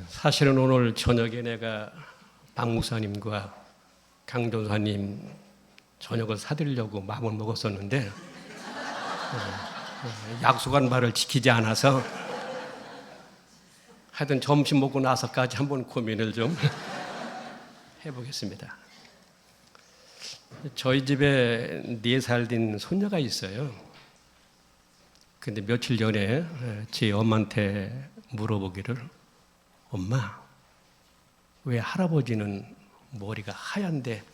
사실은 오늘 저녁에 내가 박 목사님과 강 전사님 저녁을 사드리려고 마음을 먹었었는데 약속한 바를 지키지 않아서 하여튼 점심 먹고 나서까지 한번 고민을 좀 해보겠습니다. 저희 집에 4살 된 손녀가 있어요. 근데 며칠 전에 제 엄마한테 물어보기를, 엄마, 왜 할아버지는 머리가 하얀데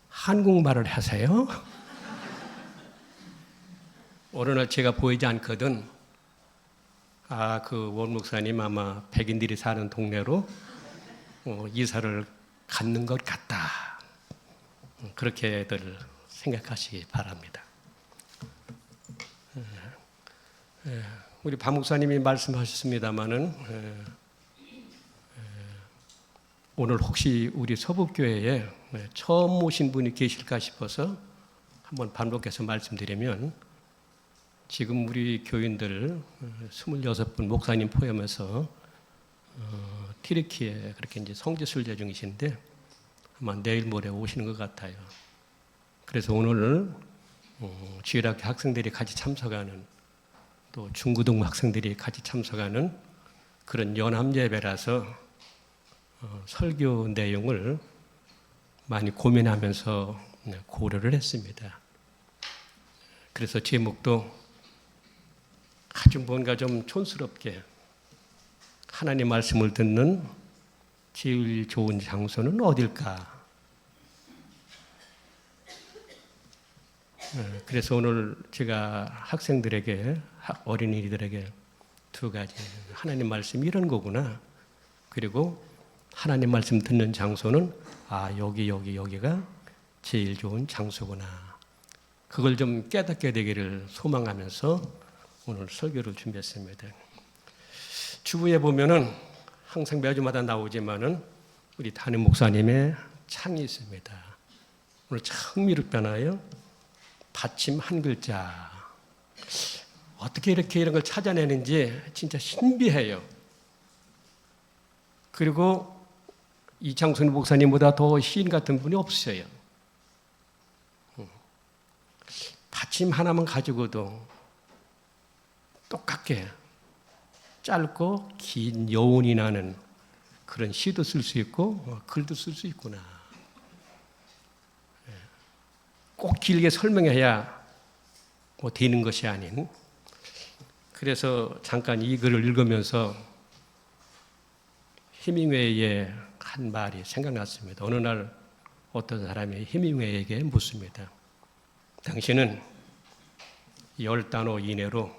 한국말을 하세요? 어느 날 제가 보이지 않거든. 그 원 목사님 아마 백인들이 사는 동네로 이사를 갔는 것 같다. 그렇게들 생각하시기 바랍니다. 우리 박 목사님이 말씀하셨습니다마는 오늘 혹시 우리 서북교회에 처음 오신 분이 계실까 싶어서 한번 반복해서 말씀드리면, 지금 우리 교인들 26분 목사님 포함해서 튀르키예 그렇게 이제 성지순례 중이신데 아마 내일 모레 오시는 것 같아요. 그래서 오늘 주일학교 학생들이 같이 참석하는, 또 중고등 학생들이 같이 참석하는 그런 연합 예배라서 설교 내용을 많이 고민하면서 고려를 했습니다. 그래서 제목도 아주 뭔가 좀 촌스럽게, 하나님 말씀을 듣는 제일 좋은 장소는 어딜까? 그래서 오늘 제가 학생들에게, 어린이들에게 2가지, 하나님 말씀이 이런 거구나, 그리고 하나님 말씀 듣는 장소는 여기가 제일 좋은 장소구나, 그걸 좀 깨닫게 되기를 소망하면서 오늘 설교를 준비했습니다. 주부에 보면은 항상 매주마다 나오지만은 우리 담임 목사님의 창이 있습니다. 오늘 참 흥미롭잖아요. 받침 한 글자. 어떻게 이렇게 이런 걸 찾아내는지 진짜 신비해요. 그리고 이창순 목사님보다 더 시인 같은 분이 없어요. 받침 하나만 가지고도 똑같게 짧고 긴 여운이 나는 그런 시도 쓸 수 있고 글도 쓸 수 있구나. 꼭 길게 설명해야 되는 것이 아닌, 그래서 잠깐 이 글을 읽으면서 헤밍웨이의 한 말이 생각났습니다. 어느 날 어떤 사람이 헤밍웨이에게 묻습니다. 당신은 10단어 이내로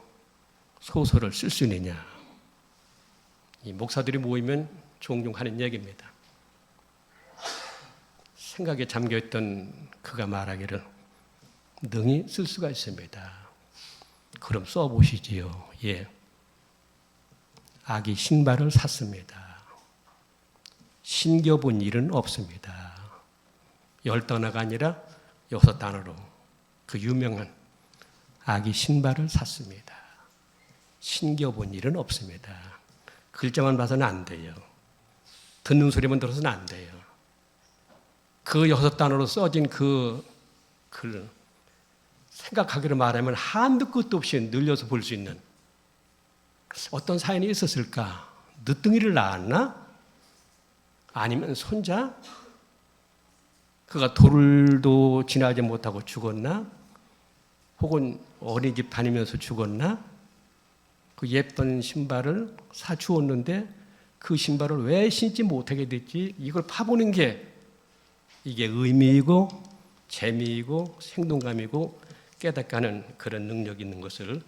소설을 쓸 수 있느냐? 이 목사들이 모이면 종종 하는 얘기입니다. 생각에 잠겨있던 그가 말하기를, 능히 쓸 수가 있습니다. 그럼 써보시지요. 예. 아기 신발을 샀습니다. 신겨본 일은 없습니다. 10단어가 아니라 6단어로 그 유명한 아기 신발을 샀습니다. 신겨본 일은 없습니다. 글자만 봐서는 안 돼요. 듣는 소리만 들어서는 안 돼요. 그 6단어로 써진 그 글, 생각하기로 말하면 한도 끝도 없이 늘려서 볼 수 있는 어떤 사연이 있었을까? 늦둥이를 낳았나? 아니면 손자? 그가 돌도 지나지 못하고 죽었나? 혹은 어린이집 다니면서 죽었나? 그 예쁜 신발을 사주었는데 그 신발을 왜 신지 못하게 됐지? 이걸 파보는 게 이게 의미이고 재미이고 생동감이고 깨닫가는 그런 능력이 있는 것을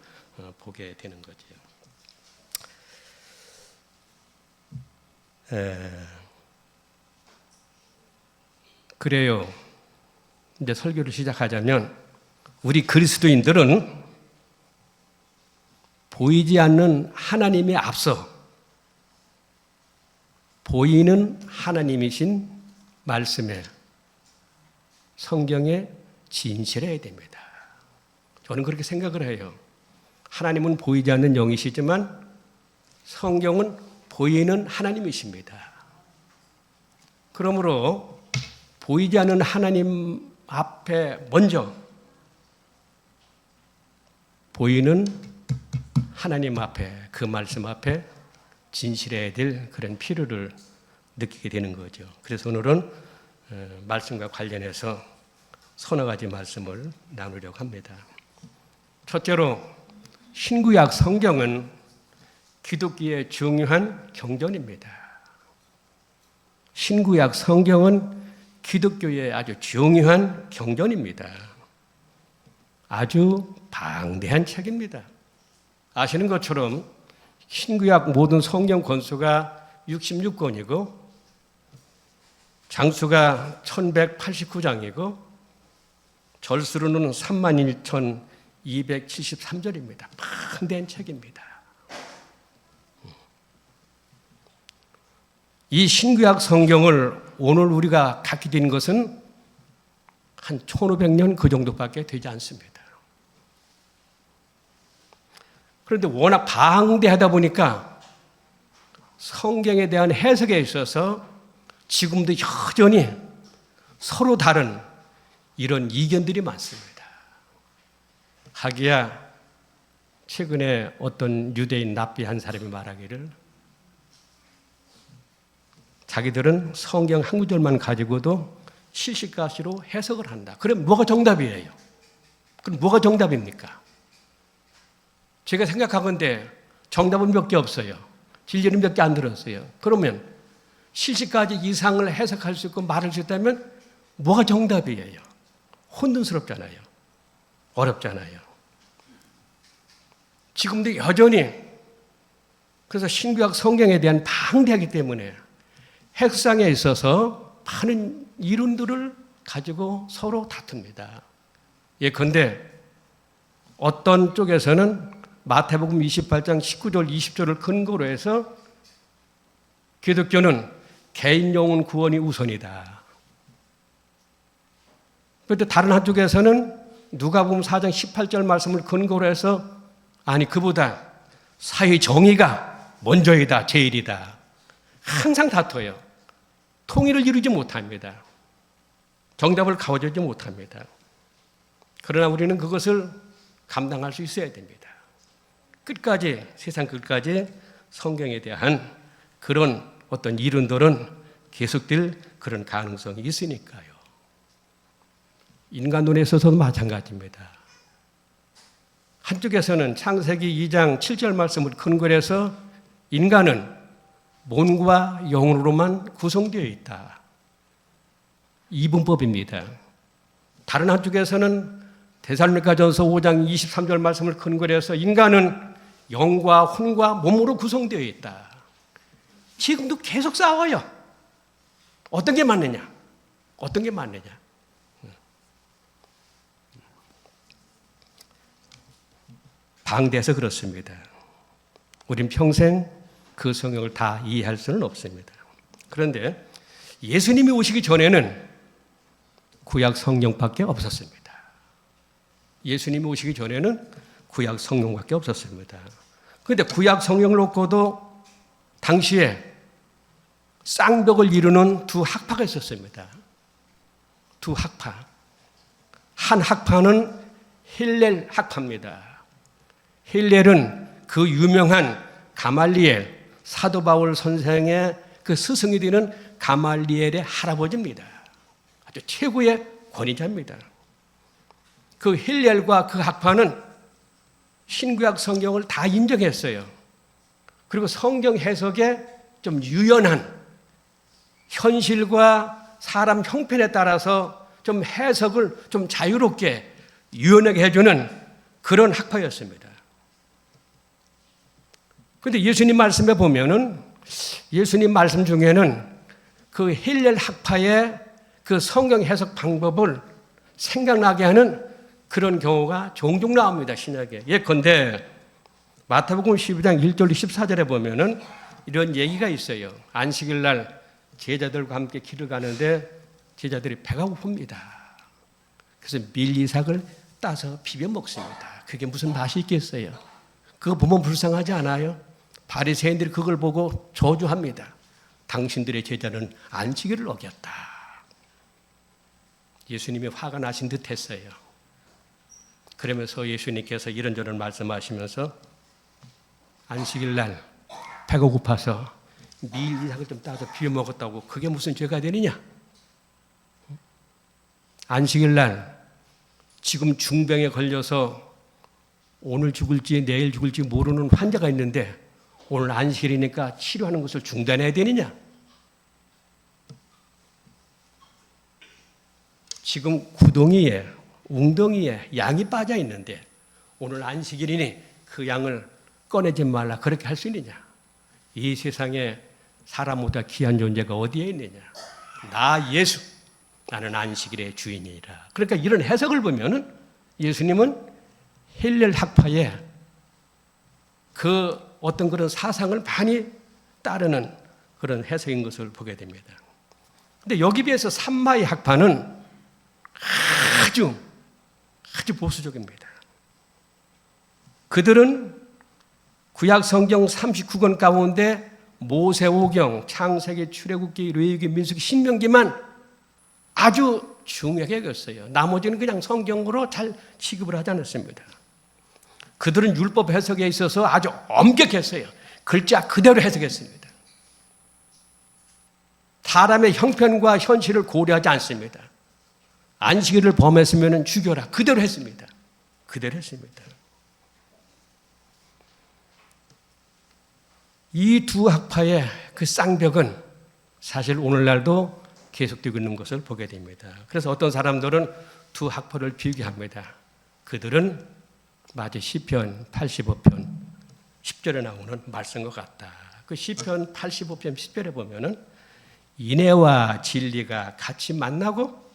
보게 되는 거죠. 그래요. 이제 설교를 시작하자면, 우리 그리스도인들은 보이지 않는 하나님에 앞서 보이는 하나님이신 말씀에, 성경에 진실해야 됩니다. 저는 그렇게 생각을 해요. 하나님은 보이지 않는 영이시지만 성경은 보이는 하나님이십니다. 그러므로 보이지 않는 하나님 앞에 먼저 보이는 하나님 앞에, 그 말씀 앞에 진실해야 될 그런 필요를 느끼게 되는 거죠. 그래서 오늘은 말씀과 관련해서 서너 가지 말씀을 나누려고 합니다. 첫째로 신구약 성경은 기독교의 중요한 경전입니다. 신구약 성경은 기독교의 아주 중요한 경전입니다. 아주 방대한 책입니다. 아시는 것처럼 신구약 모든 성경 권수가 66권이고 장수가 1189장이고 절수로는 31,273절입니다. 방대한 책입니다. 이 신구약 성경을 오늘 우리가 갖게 된 것은 한 1500년 그 정도밖에 되지 않습니다. 그런데 워낙 방대하다 보니까 성경에 대한 해석에 있어서 지금도 여전히 서로 다른 이런 이견들이 많습니다. 하기야 최근에 어떤 유대인 랍비 한 사람이 말하기를 자기들은 성경 한 구절만 가지고도 실시가시로 해석을 한다. 그럼 뭐가 정답이에요? 그럼 뭐가 정답입니까? 제가 생각하건대 정답은 몇 개 없어요. 진리는 몇 개 안 들었어요. 그러면 실시까지 이상을 해석할 수 있고 말할 수 있다면 뭐가 정답이에요? 혼돈스럽잖아요. 어렵잖아요. 지금도 여전히 그래서 신구약 성경에 대한 방대하기 때문에 해석상에 있어서 많은 이론들을 가지고 서로 다툽니다. 예컨대 어떤 쪽에서는 마태복음 28장 19절 20절을 근거로 해서 기독교는 개인 영혼 구원이 우선이다. 그런데 다른 한쪽에서는 누가복음 4장 18절 말씀을 근거로 해서 아니 그보다 사회 정의가 먼저이다, 제일이다. 항상 다퉈요. 통일을 이루지 못합니다. 정답을 가져오지 못합니다. 그러나 우리는 그것을 감당할 수 있어야 됩니다. 끝까지, 세상 끝까지 성경에 대한 그런 어떤 이론들은 계속될 그런 가능성이 있으니까요. 인간 눈에 있어서도 마찬가지입니다. 한쪽에서는 창세기 2장 7절 말씀을 근거로 해서 인간은 몸과 영으로만 구성되어 있다. 이분법입니다. 다른 한쪽에서는 데살로니가전서 5장 23절 말씀을 근거로 해서 인간은 영과 혼과 몸으로 구성되어 있다. 지금도 계속 싸워요. 어떤 게 맞느냐? 어떤 게 맞느냐? 방대해서 그렇습니다. 우린 평생 그 성경을 다 이해할 수는 없습니다. 그런데 예수님이 오시기 전에는 구약 성경밖에 없었습니다. 예수님이 오시기 전에는 구약 성경밖에 없었습니다. 그런데 구약 성경을 놓고도 당시에 쌍벽을 이루는 두 학파가 있었습니다. 두 학파. 한 학파는 힐렐 학파입니다. 힐렐은 그 유명한 가말리엘, 사도 바울 선생의 그 스승이 되는 가말리엘의 할아버지입니다. 아주 최고의 권위자입니다. 그 힐렐과 그 학파는 신구약 성경을 다 인정했어요. 그리고 성경 해석에 좀 유연한 현실과 사람 형편에 따라서 좀 해석을 좀 자유롭게 유연하게 해주는 그런 학파였습니다. 그런데 예수님 말씀에 보면은 예수님 말씀 중에는 그 힐렐 학파의 그 성경 해석 방법을 생각나게 하는 그런 경우가 종종 나옵니다. 신약에. 예컨대 마태복음 12장 1절 14절에 보면은 이런 얘기가 있어요. 안식일 날 제자들과 함께 길을 가는데 제자들이 배가 고픕니다. 그래서 밀리삭을 따서 비벼 먹습니다. 그게 무슨 맛이 있겠어요? 그거 보면 불쌍하지 않아요? 바리새인들이 그걸 보고 저주합니다. 당신들의 제자는 안식일을 어겼다. 예수님이 화가 나신 듯 했어요. 그러면서 예수님께서 이런저런 말씀하시면서 안식일 날 배가 고파서 밀 이삭을 좀 따서 비벼 먹었다고 그게 무슨 죄가 되느냐? 안식일 날 지금 중병에 걸려서 오늘 죽을지 내일 죽을지 모르는 환자가 있는데 오늘 안식일이니까 치료하는 것을 중단해야 되느냐? 지금 구덩이에 웅덩이에 양이 빠져 있는데 오늘 안식일이니 그 양을 꺼내지 말라 그렇게 할 수 있느냐? 이 세상에 사람보다 귀한 존재가 어디에 있느냐? 나 예수, 나는 안식일의 주인이라. 그러니까 이런 해석을 보면은 예수님은 힐렐 학파에 그 어떤 그런 사상을 많이 따르는 그런 해석인 것을 보게 됩니다. 근데 여기 비해서 삼마이 학파는 아주 보수적입니다. 그들은 구약 성경 39권 가운데 모세오경, 창세기, 출애굽기, 레위기, 민수기, 신명기만 아주 중요하게 여겼어요. 나머지는 그냥 성경으로 잘 취급을 하지 않았습니다. 그들은 율법 해석에 있어서 아주 엄격했어요. 글자 그대로 해석했습니다. 사람의 형편과 현실을 고려하지 않습니다. 안식일을 범했으면 죽여라. 그대로 했습니다. 그대로 했습니다. 이 두 학파의 그 쌍벽은 사실 오늘날도 계속되고 있는 것을 보게 됩니다. 그래서 어떤 사람들은 두 학파를 비교합니다. 그들은 마치 시편 85편 10절에 나오는 말씀과 같다. 그 시편 85편 10절에 보면은 인애와 진리가 같이 만나고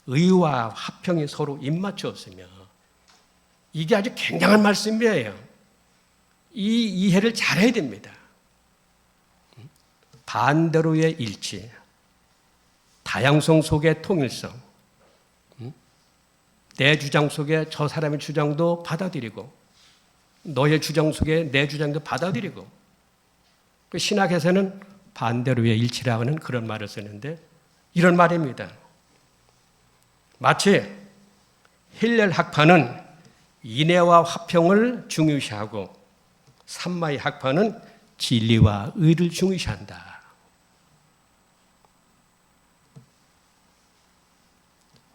의와 화평이 서로 입맞추었으며, 이게 아주 굉장한 말씀이에요. 이 이해를 잘해야 됩니다. 반대로의 일치, 다양성 속의 통일성, 내 주장 속에 저 사람의 주장도 받아들이고 너의 주장 속에 내 주장도 받아들이고, 그 신학에서는 반대로의 일치라는 그런 말을 쓰는데 이런 말입니다. 마치 힐렐 학파는 인애와 화평을 중요시하고 삼마이 학파는 진리와 의를 중요시한다.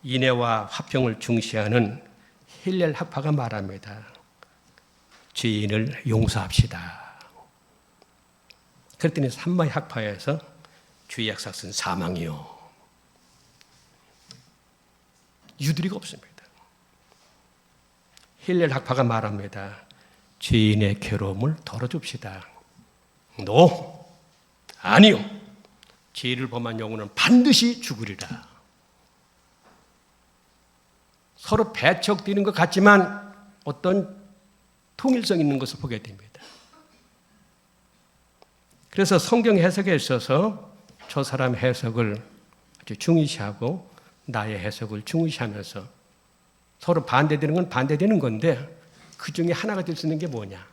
인애와 화평을 중시하는 힐렐 학파가 말합니다. 죄인을 용서합시다. 그랬더니 삼마이 학파에서 죄의 약삭은 사망이요. 유두리가 없습니다. 힐렐 학파가 말합니다. 죄인의 괴로움을 덜어줍시다. 아니요. 죄를 범한 영혼은 반드시 죽으리라. 서로 배척되는 것 같지만 어떤 통일성 있는 것을 보게 됩니다. 그래서 성경 해석에 있어서 저 사람 해석을 아주 중요시하고 나의 해석을 중요시하면서 서로 반대되는 건 반대되는 건데 그 중에 하나가 될 수 있는 게 뭐냐?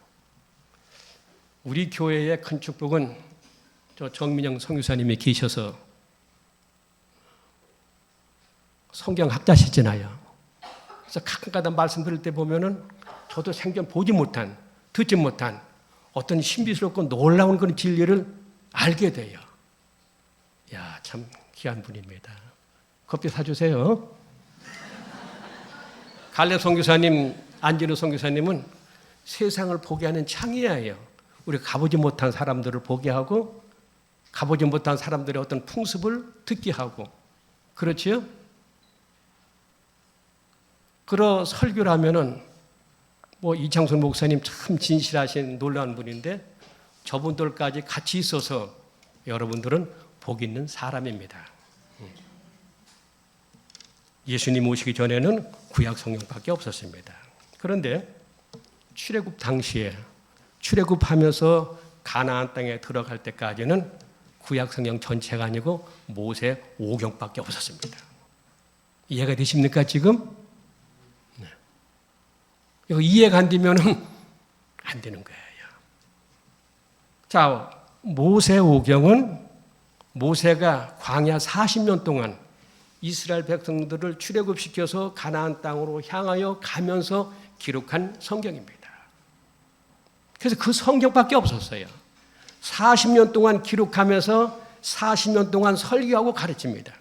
우리 교회의 큰 축복은 저 정민영 선교사님이 계셔서 성경학자시잖아요. 그래서 가끔가다 말씀 들을 때 보면은 저도 생전 보지 못한, 듣지 못한 어떤 신비스럽고 놀라운 그런 진리를 알게 돼요. 야, 참 귀한 분입니다. 커피 사주세요. 갈렙 선교사님, 안진우 선교사님은 세상을 보게 하는 창이에요. 우리 가보지 못한 사람들을 보게 하고 가보지 못한 사람들의 어떤 풍습을 듣게 하고, 그렇지요? 그러 설교를 하면은 이창순 목사님 참 진실하신 놀라운 분인데 저분들까지 같이 있어서 여러분들은 복 있는 사람입니다. 예수님 오시기 전에는 구약 성경밖에 없었습니다. 그런데 출애굽 당시에 출애굽하면서 가나안 땅에 들어갈 때까지는 구약 성경 전체가 아니고 모세 5경밖에 없었습니다. 이해가 되십니까 지금? 네. 이거 이해가 안 되면 안 되는 거예요. 자, 모세오경은 모세가 광야 40년 동안 이스라엘 백성들을 출애굽시켜서 가나안 땅으로 향하여 가면서 기록한 성경입니다. 그래서 그 성경밖에 없었어요. 40년 동안 기록하면서 40년 동안 설교하고 가르칩니다.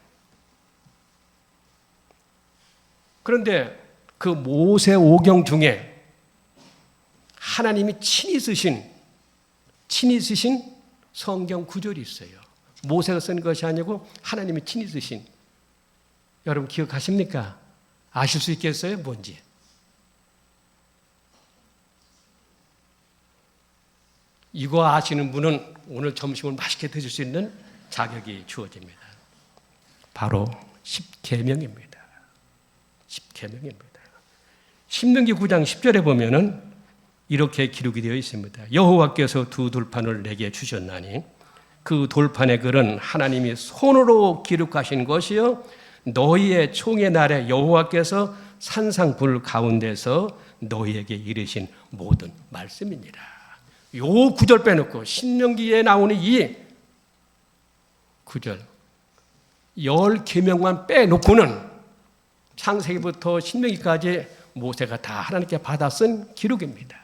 그런데 그 모세오경 중에 하나님이 친히 쓰신 성경 구절이 있어요. 모세가 쓴 것이 아니고 하나님이 친히 쓰신. 여러분 기억하십니까? 아실 수 있겠어요? 뭔지. 이거 아시는 분은 오늘 점심을 맛있게 드실 수 있는 자격이 주어집니다. 바로 십계명입니다. 십계명입니다. 신명기 9장 10절에 보면은 이렇게 기록이 되어 있습니다. 여호와께서 두 돌판을 내게 주셨나니 그 돌판의 글은 하나님이 손으로 기록하신 것이요 너희의 총의 날에 여호와께서 산상불 가운데서 너희에게 이르신 모든 말씀이니라. 요 구절 빼놓고 신명기에 나오는 이 구절 10계명만 빼놓고는 창세기부터 신명기까지 모세가 다 하나님께 받아 쓴 기록입니다.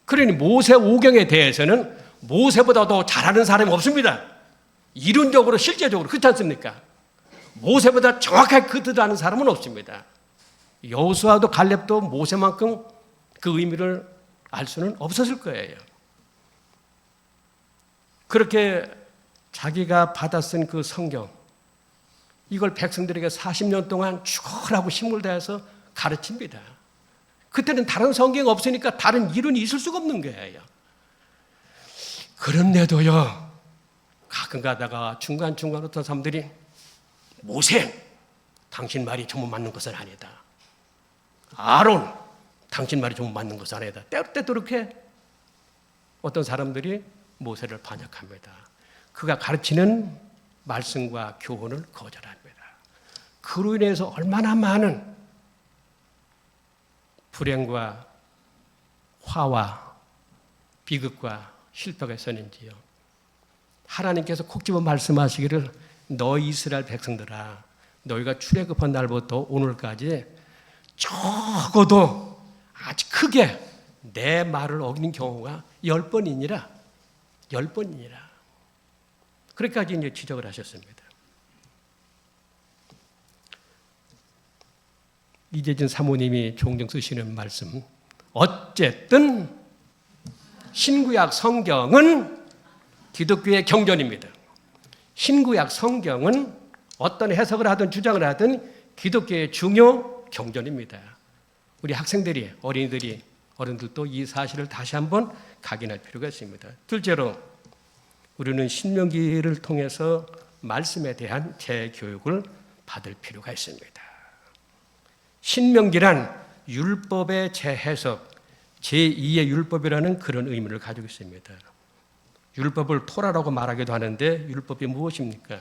그러니 모세오경에 대해서는 모세보다 더 잘하는 사람이 없습니다. 이론적으로 실제적으로 그렇지 않습니까? 모세보다 정확하게 그 뜻을 아는 사람은 없습니다. 여호수아도 갈렙도 모세만큼 그 의미를 알 수는 없었을 거예요. 그렇게 자기가 받아 쓴 그 성경, 이걸 백성들에게 40년 동안 죽으라고 힘을 다해서 가르칩니다. 그때는 다른 성경이 없으니까 다른 이론이 있을 수가 없는 거예요. 그런데도요, 가끔 가다가 중간중간 어떤 사람들이 모세, 당신 말이 전부 맞는 것은 아니다. 아론, 당신 말이 전부 맞는 것은 아니다. 때때로 이렇게 어떤 사람들이 모세를 반역합니다. 그가 가르치는 말씀과 교훈을 거절합니다. 그로 인해서 얼마나 많은 불행과 화와 비극과 실패가 있었는지요. 하나님께서 콕 집어 말씀하시기를 너희 이스라엘 백성들아 너희가 출애굽한 날부터 오늘까지 적어도 아주 크게 내 말을 어기는 경우가 10번이니라. 10번이니라. 그렇게까지 이제 지적을 하셨습니다. 이재진 사모님이 종종 쓰시는 말씀. 어쨌든 신구약 성경은 기독교의 경전입니다. 신구약 성경은 어떤 해석을 하든 주장을 하든 기독교의 중요 경전입니다. 우리 학생들이, 어른들도 이 사실을 다시 한번 각인할 필요가 있습니다. 둘째로 우리는 신명기를 통해서 말씀에 대한 재교육을 받을 필요가 있습니다. 신명기란 율법의 재해석, 제2의 율법이라는 그런 의미를 가지고 있습니다. 율법을 토라라고 말하기도 하는데 율법이 무엇입니까?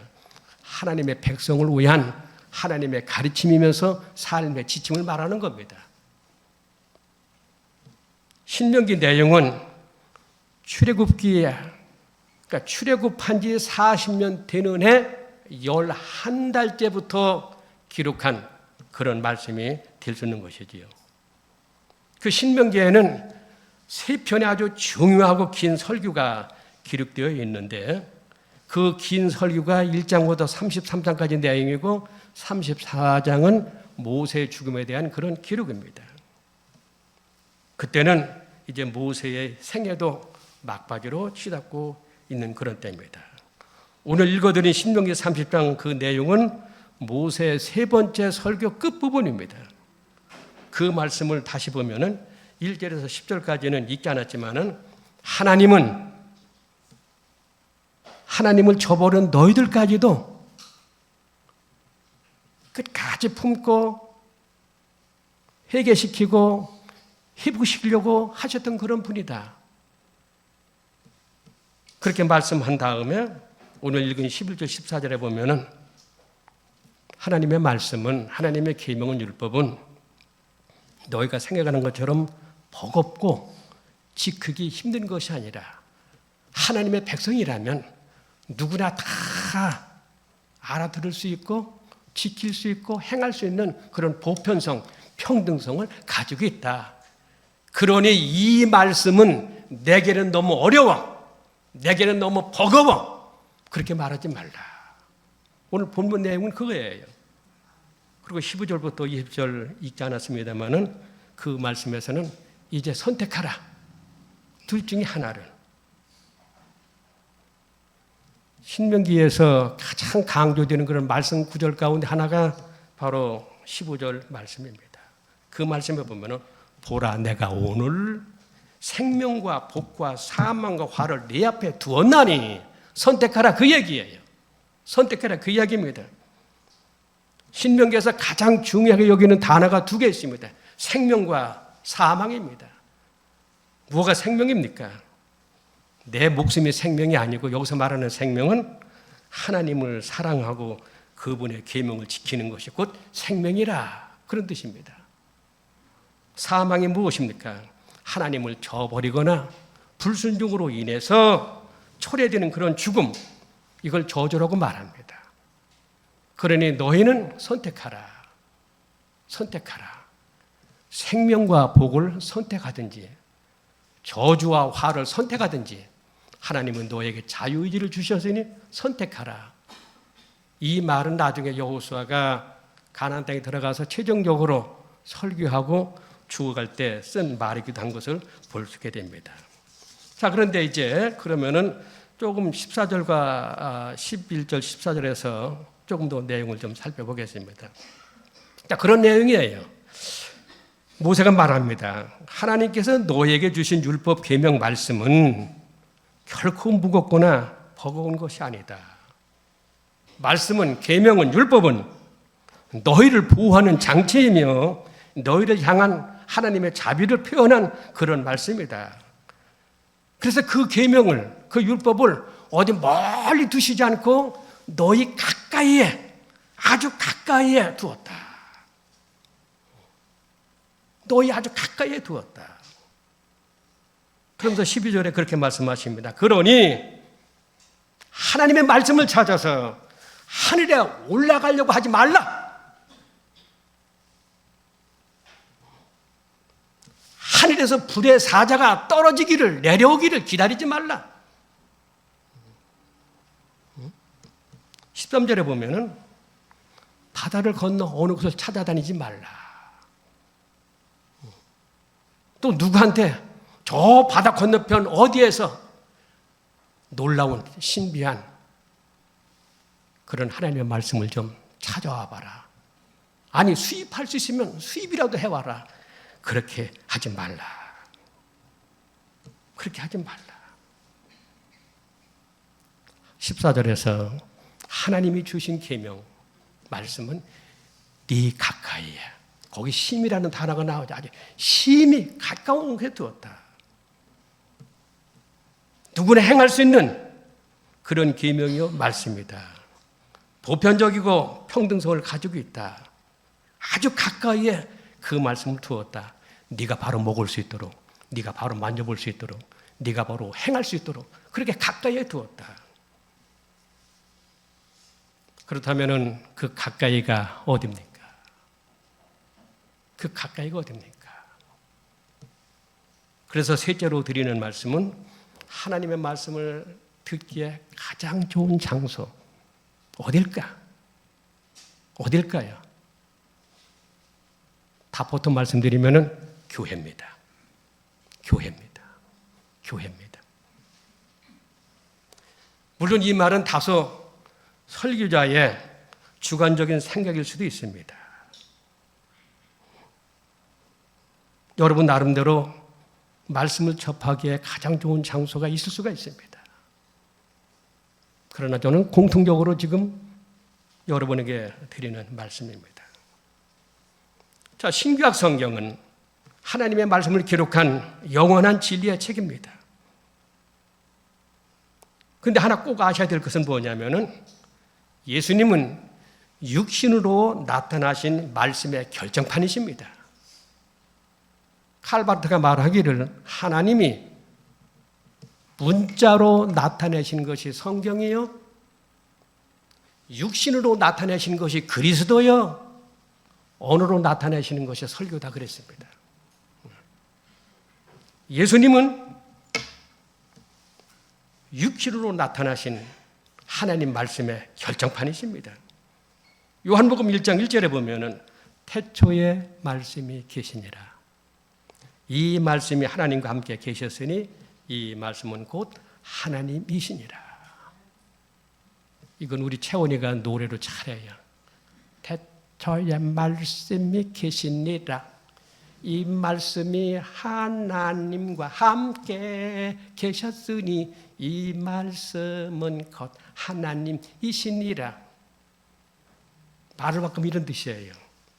하나님의 백성을 위한 하나님의 가르침이면서 삶의 지침을 말하는 겁니다. 신명기 내용은 출애굽기에, 그러니까 출애굽한 지 40년 되는 해 11달째부터 기록한 그런 말씀이 될 수 있는 것이지요. 그 신명기에는 3편의 아주 중요하고 긴 설교가 기록되어 있는데 그 긴 설교가 1장부터 33장까지 내용이고 34장은 모세의 죽음에 대한 그런 기록입니다. 그때는 이제 모세의 생애도 막바지로 치닫고 있는 그런 때입니다. 오늘 읽어드린 신명기 30장 그 내용은 모세의 3번째 설교 끝부분입니다. 그 말씀을 다시 보면은 1절에서 10절까지는 읽지 않았지만은 하나님을 저버린 너희들까지도 끝까지 품고 회개시키고 회복시키려고 하셨던 그런 분이다. 그렇게 말씀한 다음에 오늘 읽은 11절 14절에 보면은 하나님의 말씀은, 하나님의 계명은, 율법은 너희가 생각하는 것처럼 버겁고 지키기 힘든 것이 아니라 하나님의 백성이라면 누구나 다 알아들을 수 있고 지킬 수 있고 행할 수 있는 그런 보편성, 평등성을 가지고 있다. 그러니 이 말씀은 내게는 너무 어려워, 내게는 너무 버거워, 그렇게 말하지 말라. 오늘 본문 내용은 그거예요. 그리고 15절부터 20절 읽지 않았습니다마는 그 말씀에서는 이제 선택하라. 둘 중에 하나를. 신명기에서 가장 강조되는 그런 말씀 구절 가운데 하나가 바로 15절 말씀입니다. 그 말씀에 보면은 보라 내가 오늘 생명과 복과 사망과 화를 네 앞에 두었나니 선택하라 그 얘기예요. 선택하라 그 이야기입니다. 신명기에서 가장 중요하게 여기는 단어가 두 개 있습니다. 생명과 사망입니다. 뭐가 생명입니까? 내 목숨이 생명이 아니고 여기서 말하는 생명은 하나님을 사랑하고 그분의 계명을 지키는 것이 곧 생명이라 그런 뜻입니다. 사망이 무엇입니까? 하나님을 저버리거나 불순종으로 인해서 초래되는 그런 죽음, 이걸 저주라고 말합니다. 그러니 너희는 선택하라. 선택하라. 생명과 복을 선택하든지 저주와 화를 선택하든지 하나님은 너에게 자유의지를 주셨으니 선택하라. 이 말은 나중에 여호수아가 가나안 땅에 들어가서 최종적으로 설교하고 죽어갈 때 쓴 말이기도 한 것을 볼 수 있게 됩니다. 자, 그런데 이제 그러면은 조금 14절과 11절, 14절에서 조금 더 내용을 좀 살펴보겠습니다. 자, 그런 내용이에요. 모세가 말합니다. 하나님께서 너에게 주신 율법 계명 말씀은 결코 무겁거나 버거운 것이 아니다. 말씀은 계명은 율법은 너희를 보호하는 장치이며 너희를 향한 하나님의 자비를 표현한 그런 말씀이다. 그래서 그 계명을 그 율법을 어디 멀리 두시지 않고 너희 가까이에 아주 가까이에 두었다. 너희 아주 가까이에 두었다. 그러면서 12절에 그렇게 말씀하십니다. 그러니 하나님의 말씀을 찾아서 하늘에 올라가려고 하지 말라. 하늘에서 불의 사자가 떨어지기를 내려오기를 기다리지 말라. 13절에 보면은 바다를 건너 어느 곳을 찾아다니지 말라. 또 누구한테 저 바다 건너편 어디에서 놀라운 신비한 그런 하나님의 말씀을 좀 찾아와 봐라. 아니 수입할 수 있으면 수입이라도 해와라. 그렇게 하지 말라. 그렇게 하지 말라. 14절에서 하나님이 주신 계명 말씀은 네 가까이에, 거기 심이라는 단어가 나오죠. 아주 심이 가까운 곳에 두었다. 누구나 행할 수 있는 그런 계명이요 말씀이다. 보편적이고 평등성을 가지고 있다. 아주 가까이에 그 말씀을 두었다. 네가 바로 먹을 수 있도록, 네가 바로 만져볼 수 있도록, 네가 바로 행할 수 있도록 그렇게 가까이에 두었다. 그렇다면은 그 가까이가 어디입니까? 그 가까이가 어디입니까? 그래서 셋째로 드리는 말씀은 하나님의 말씀을 듣기에 가장 좋은 장소 어딜까? 어딜까요? 답부터 말씀드리면은 교회입니다. 교회입니다. 교회입니다. 물론 이 말은 다소 설교자의 주관적인 생각일 수도 있습니다. 여러분 나름대로 말씀을 접하기에 가장 좋은 장소가 있을 수가 있습니다. 그러나 저는 공통적으로 지금 여러분에게 드리는 말씀입니다. 자, 신구약 성경은 하나님의 말씀을 기록한 영원한 진리의 책입니다. 그런데 하나 꼭 아셔야 될 것은 뭐냐면은 예수님은 육신으로 나타나신 말씀의 결정판이십니다. 칼바르트가 말하기를 하나님이 문자로 나타내신 것이 성경이요? 육신으로 나타내신 것이 그리스도요? 언어로 나타내시는 것이 설교다 그랬습니다. 예수님은 육신으로 나타나신 하나님 말씀의 결정판이십니다. 요한복음 1장 1절에 보면은 태초에 말씀이 계시니라. 이 말씀이 하나님과 함께 계셨으니 이 말씀은 곧 하나님이시니라. 이건 우리 채원이가 노래로 잘해요. 태초에 말씀이 계시니라. 이 말씀이 하나님과 함께 계셨으니 이 말씀은 곧 하나님이시니라. 말을 바꾸면 이런 뜻이에요.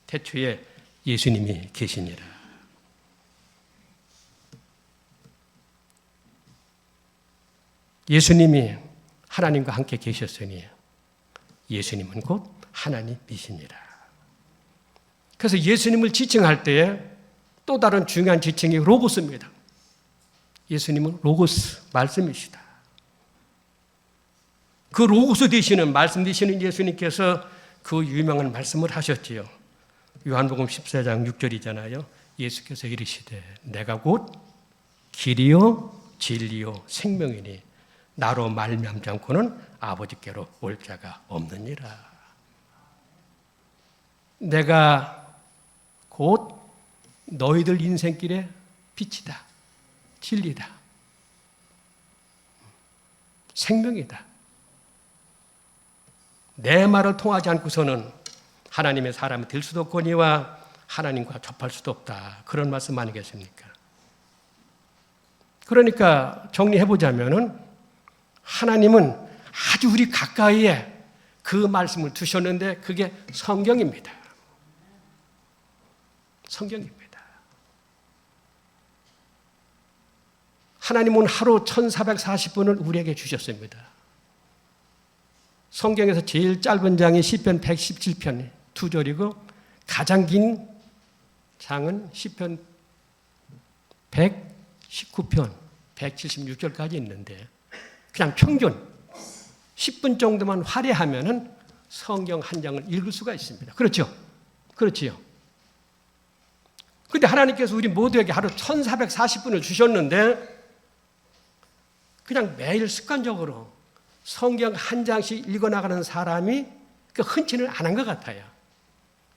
태초에 예수님이 계시니라. 예수님이 하나님과 함께 계셨으니 예수님은 곧 하나님이시니라. 그래서 예수님을 지칭할 때에 또 다른 중요한 지칭이 로고스입니다. 예수님은 로고스, 말씀이시다. 그 로고스 되시는, 말씀 되시는 예수님께서 그 유명한 말씀을 하셨지요. 요한복음 14장 6절이잖아요. 예수께서 이르시되 내가 곧 길이요 진리요 생명이니 나로 말미암지 않고는 아버지께로 올 자가 없느니라. 내가 곧 너희들 인생길의 빛이다. 진리다. 생명이다. 내 말을 통하지 않고서는 하나님의 사람이 될 수도 없거니와 하나님과 접할 수도 없다. 그런 말씀 아니겠습니까? 그러니까 정리해보자면은 하나님은 아주 우리 가까이에 그 말씀을 두셨는데 그게 성경입니다. 성경입니다. 하나님은 하루 1440분을 우리에게 주셨습니다. 성경에서 제일 짧은 장이 시편 117편 2절이고 가장 긴 장은 시편 119편 176절까지 있는데 그냥 평균 10분 정도만 할애하면은 성경 한 장을 읽을 수가 있습니다. 그렇죠? 그렇지요. 근데 하나님께서 우리 모두에게 하루 1440분을 주셨는데 그냥 매일 습관적으로 성경 한 장씩 읽어나가는 사람이 흔치는 않은 것 같아요.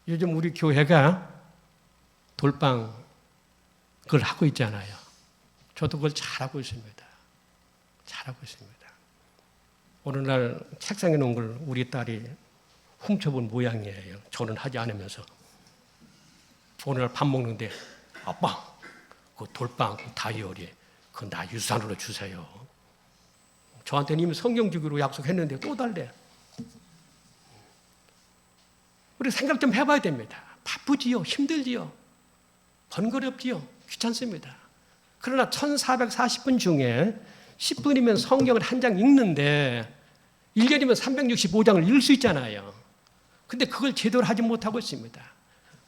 요즘 우리 교회가 돌방 그걸 하고 있잖아요. 저도 그걸 잘하고 있습니다. 잘하고 있습니다. 어느 날 책상에 놓은 걸 우리 딸이 훔쳐본 모양이에요. 저는 하지 않으면서. 어느 날 밥 먹는데 아빠 그 돌방 다이어리 그거 나 유산으로 주세요. 저한테는 이미 성경 주기로 약속했는데 또 달래. 우리 생각 좀 해봐야 됩니다. 바쁘지요? 힘들지요? 번거롭지요? 귀찮습니다. 그러나 1440분 중에 10분이면 성경을 한 장 읽는데 1년이면 365장을 읽을 수 있잖아요. 근데 그걸 제대로 하지 못하고 있습니다.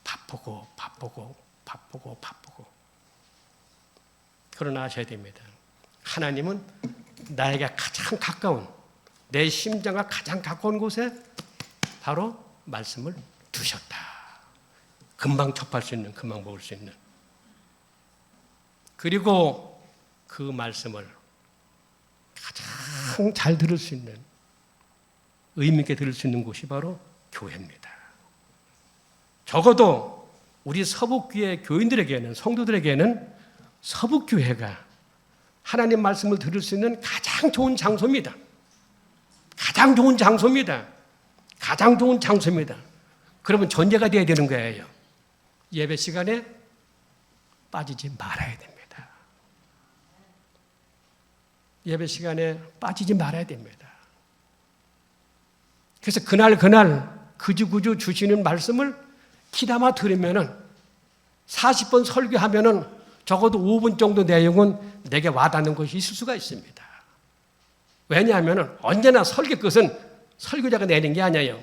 바쁘고. 그러나 아셔야 됩니다. 하나님은 나에게 가장 가까운 내 심장과 가장 가까운 곳에 바로 말씀을 두셨다. 금방 접할 수 있는, 금방 먹을 수 있는. 그리고 그 말씀을 가장 잘 들을 수 있는, 의미 있게 들을 수 있는 곳이 바로 교회입니다. 적어도 우리 서북교회 교인들에게는, 성도들에게는 서북교회가 하나님 말씀을 들을 수 있는 가장 좋은 장소입니다. 가장 좋은 장소입니다. 가장 좋은 장소입니다. 그러면 전제가 되어야 되는 거예요. 예배 시간에 빠지지 말아야 됩니다. 예배 시간에 빠지지 말아야 됩니다. 그래서 그날 그주그주 주시는 말씀을 귀담아 들으면은 40번 설교하면은 적어도 5분 정도 내용은 내게 와닿는 것이 있을 수가 있습니다. 왜냐하면 언제나 설교 끝은 설교자가 내는 게 아니에요.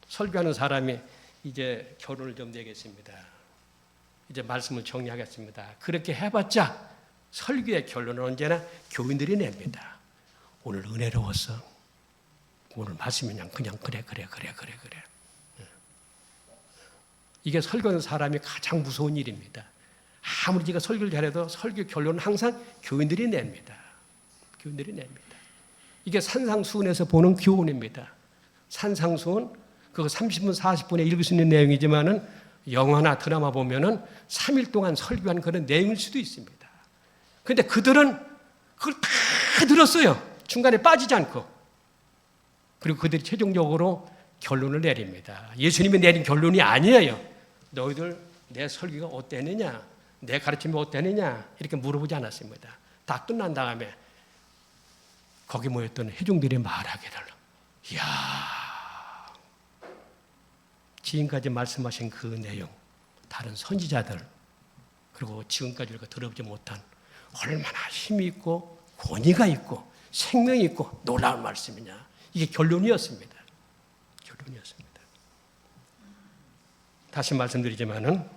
설교하는 사람이 이제 결론을 좀 내겠습니다. 이제 말씀을 정리하겠습니다. 그렇게 해봤자 설교의 결론은 언제나 교인들이 냅니다. 오늘 은혜로웠어. 오늘 말씀이 그냥 그래. 이게 설교하는 사람이 가장 무서운 일입니다. 아무리 제가 설교를 잘해도 설교 결론은 항상 교인들이 냅니다. 교인들이 냅니다. 이게 산상수훈에서 보는 교훈입니다. 산상수훈 그거 30분 40분에 읽을 수 있는 내용이지만은 영화나 드라마 보면은 3일 동안 설교한 그런 내용일 수도 있습니다. 그런데 그들은 그걸 다 들었어요. 중간에 빠지지 않고. 그리고 그들이 최종적으로 결론을 내립니다. 예수님이 내린 결론이 아니에요. 너희들 내 설교가 어땠느냐? 내 가르침이 어땠느냐? 이렇게 물어보지 않았습니다. 다 끝난 다음에 거기 모였던 회중들이 말하기를 이야 지금까지 말씀하신 그 내용 다른 선지자들 그리고 지금까지 우리가 들어보지 못한 얼마나 힘이 있고 권위가 있고 생명이 있고 놀라운 말씀이냐. 이게 결론이었습니다. 결론이었습니다. 다시 말씀드리지만은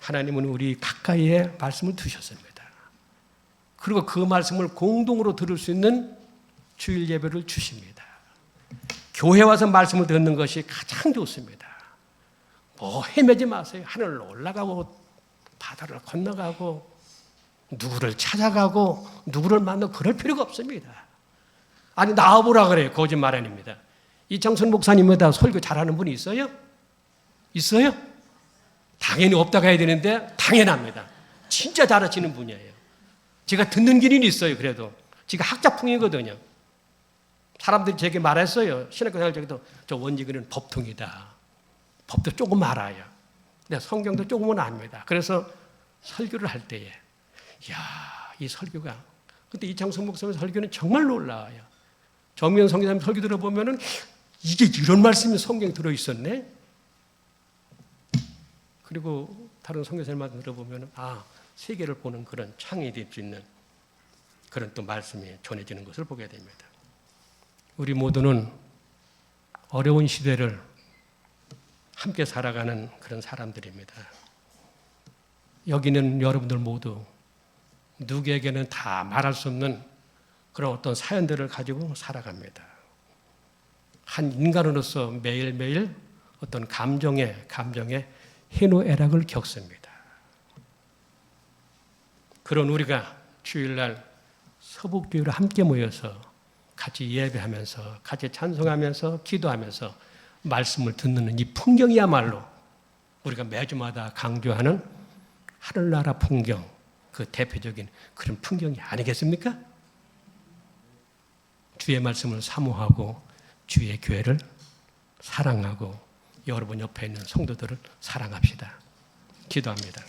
하나님은 우리 가까이에 말씀을 두셨습니다. 그리고 그 말씀을 공동으로 들을 수 있는 주일 예배를 주십니다. 교회 와서 말씀을 듣는 것이 가장 좋습니다. 뭐 헤매지 마세요. 하늘로 올라가고 바다를 건너가고 누구를 찾아가고 누구를 만나고 그럴 필요가 없습니다. 아니 나와보라 그래요. 거짓말 아닙니다. 이창순 목사님보다 설교 잘하는 분이 있어요? 있어요? 당연히 없다고 해야 되는데 당연합니다. 진짜 잘하시는 분이에요. 제가 듣는 길이 있어요. 그래도 제가 학자풍이거든요. 사람들이 제게 말했어요. 신학교 생활 중에도 저 원직은 법통이다. 법도 조금 알아요. 근데 성경도 조금은 압니다. 그래서 설교를 할 때에 이야 이 설교가 근데 이창순 목사님 설교는 정말 놀라워요. 정미연 성교사님 설교 들어보면은 이게 이런 말씀이 성경에 들어있었네. 그리고 다른 선교사님 말씀 들어보면 세계를 보는 그런 창이 될 수 있는 그런 또 말씀이 전해지는 것을 보게 됩니다. 우리 모두는 어려운 시대를 함께 살아가는 그런 사람들입니다. 여기는 여러분들 모두 누구에게는 다 말할 수 없는 그런 어떤 사연들을 가지고 살아갑니다. 한 인간으로서 매일매일 어떤 감정의 희노애락을 겪습니다. 그런 우리가 주일날 서북교회로 함께 모여서 같이 예배하면서 같이 찬송하면서 기도하면서 말씀을 듣는 이 풍경이야말로 우리가 매주마다 강조하는 하늘나라 풍경 그 대표적인 그런 풍경이 아니겠습니까? 주의 말씀을 사모하고 주의 교회를 사랑하고 여러분 옆에 있는 성도들을 사랑합시다. 기도합니다.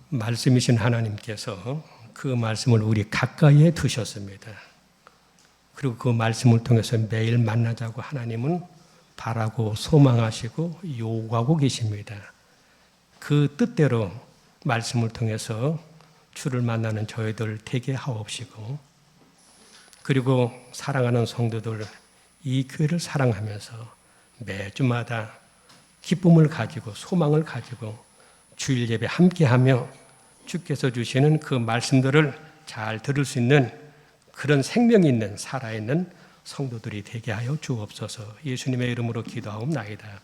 말씀이신 하나님께서 그 말씀을 우리 가까이에 두셨습니다. 그리고 그 말씀을 통해서 매일 만나자고 하나님은 바라고 소망하시고 요구하고 계십니다. 그 뜻대로 말씀을 통해서 주를 만나는 저희들 되게 하옵시고 그리고 사랑하는 성도들 이 교회를 사랑하면서 매주마다 기쁨을 가지고 소망을 가지고 주일 예배 함께하며 주께서 주시는 그 말씀들을 잘 들을 수 있는 그런 생명이 있는 살아있는 성도들이 되게 하여 주옵소서. 예수님의 이름으로 기도하옵나이다.